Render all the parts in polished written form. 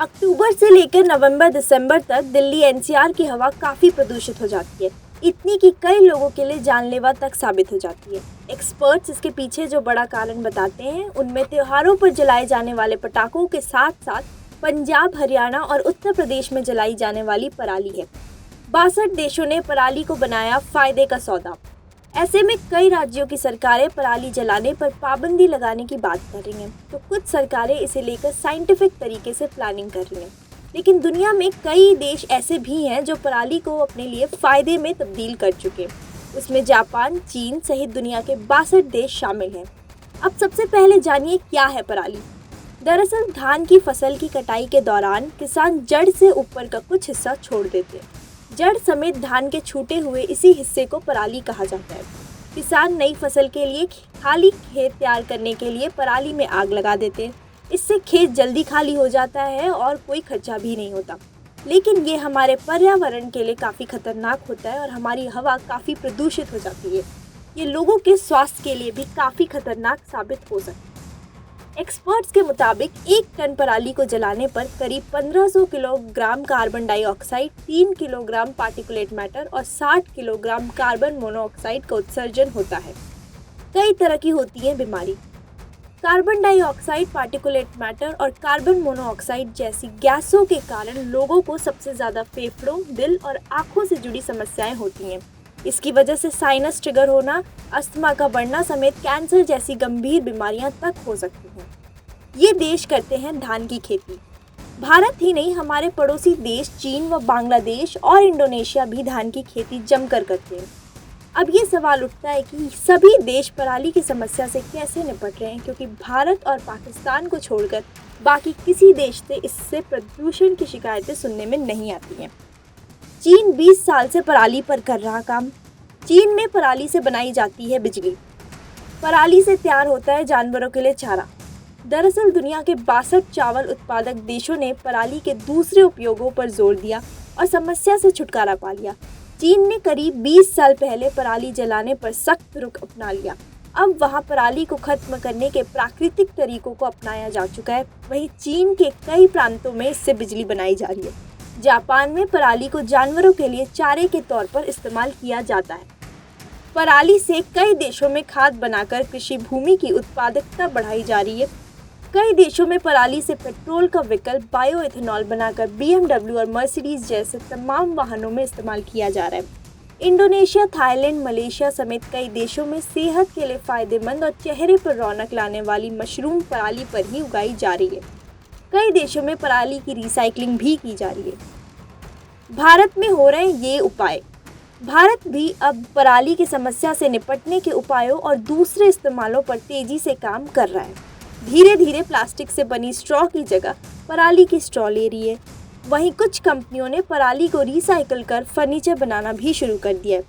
अक्टूबर से लेकर नवंबर दिसंबर तक दिल्ली एनसीआर की हवा काफ़ी प्रदूषित हो जाती है। इतनी कि कई लोगों के लिए जानलेवा तक साबित हो जाती है। एक्सपर्ट्स इसके पीछे जो बड़ा कारण बताते हैं उनमें त्योहारों पर जलाए जाने वाले पटाखों के साथ साथ पंजाब, हरियाणा और उत्तर प्रदेश में जलाई जाने वाली पराली है। 62 देशों ने पराली को बनाया फायदे का सौदा। ऐसे में कई राज्यों की सरकारें पराली जलाने पर पाबंदी लगाने की बात कर रही हैं, तो कुछ सरकारें इसे लेकर साइंटिफिक तरीके से प्लानिंग कर रही हैं। लेकिन दुनिया में कई देश ऐसे भी हैं जो पराली को अपने लिए फायदे में तब्दील कर चुके हैं। उसमें जापान, चीन सहित दुनिया के 62 देश शामिल हैं। अब सबसे पहले जानिए क्या है पराली। दरअसल धान की फसल की कटाई के दौरान किसान जड़ से ऊपर का कुछ हिस्सा छोड़ देते हैं। जड़ समेत धान के छूटे हुए इसी हिस्से को पराली कहा जाता है। किसान नई फसल के लिए खाली खेत तैयार करने के लिए पराली में आग लगा देते हैं। इससे खेत जल्दी खाली हो जाता है और कोई खर्चा भी नहीं होता। लेकिन ये हमारे पर्यावरण के लिए काफ़ी खतरनाक होता है और हमारी हवा काफ़ी प्रदूषित हो जाती है। ये लोगों के स्वास्थ्य के लिए भी काफ़ी खतरनाक साबित हो सकता है। एक्सपर्ट्स के मुताबिक 1 टन पराली को जलाने पर करीब 1500 kilogram carbon dioxide, 3 kilogram particulate matter और 60 किलोग्राम कार्बन मोनोऑक्साइड का उत्सर्जन होता है। कई तरह की होती है बीमारी। कार्बन डाइऑक्साइड, पार्टिकुलेट मैटर और कार्बन मोनोऑक्साइड जैसी गैसों के कारण लोगों को सबसे ज़्यादा फेफड़ों, दिल और आँखों से जुड़ी समस्याएं होती हैं। इसकी वजह से साइनस ट्रिगर होना, अस्थमा का बढ़ना समेत कैंसर जैसी गंभीर बीमारियां तक हो सकती हैं। ये देश करते हैं धान की खेती। भारत ही नहीं, हमारे पड़ोसी देश चीन व बांग्लादेश और इंडोनेशिया भी धान की खेती जमकर करते हैं। अब ये सवाल उठता है कि सभी देश पराली की समस्या से कैसे निपट रहे हैं, क्योंकि भारत और पाकिस्तान को छोड़कर बाकी किसी देश से इससे प्रदूषण की शिकायतें सुनने में नहीं आती हैं। चीन 20 साल से पराली पर कर रहा काम। चीन में पराली से बनाई जाती है बिजली। पराली से तैयार होता है जानवरों के लिए चारा। दरअसल दुनिया के 62 चावल उत्पादक देशों ने पराली के दूसरे उपयोगों पर जोर दिया और समस्या से छुटकारा पा लिया। चीन ने करीब 20 साल पहले पराली जलाने पर सख्त रुख अपना लिया। अब वहाँ पराली को खत्म करने के प्राकृतिक तरीकों को अपनाया जा चुका है। वहीं चीन के कई प्रांतों में इससे बिजली बनाई जा रही है। जापान में पराली को जानवरों के लिए चारे के तौर पर इस्तेमाल किया जाता है। पराली से कई देशों में खाद बनाकर कृषि भूमि की उत्पादकता बढ़ाई जा रही है। कई देशों में पराली से पेट्रोल का विकल्प बायोएथेनॉल बनाकर BMW और मर्सिडीज जैसे तमाम वाहनों में इस्तेमाल किया जा रहा है। इंडोनेशिया, थाईलैंड, मलेशिया समेत कई देशों में सेहत के लिए फायदेमंद और चेहरे पर रौनक लाने वाली मशरूम पराली पर ही उगाई जा रही है। कई देशों में पराली की रिसाइकलिंग भी की जा रही है। भारत में हो रहे ये उपाय। भारत भी अब पराली की समस्या से निपटने के उपायों और दूसरे इस्तेमालों पर तेजी से काम कर रहा है। धीरे धीरे प्लास्टिक से बनी स्ट्रॉ की जगह पराली की स्ट्रॉ ले रही है। वहीं कुछ कंपनियों ने पराली को रिसाइकल कर फर्नीचर बनाना भी शुरू कर दिया है।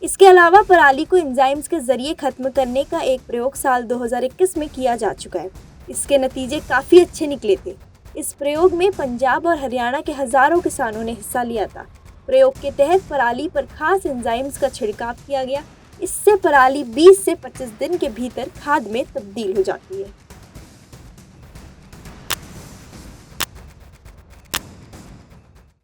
इसके अलावा पराली को एंजाइम्स के जरिए खत्म करने का एक प्रयोग साल 2021 में किया जा चुका है। इसके नतीजे काफ़ी अच्छे निकले थे। इस प्रयोग में पंजाब और हरियाणा के हज़ारों किसानों ने हिस्सा लिया था। प्रयोग के तहत पराली पर खास एंजाइम्स का छिड़काव किया गया। इससे पराली 20 से 25 दिन के भीतर खाद में तब्दील हो जाती है।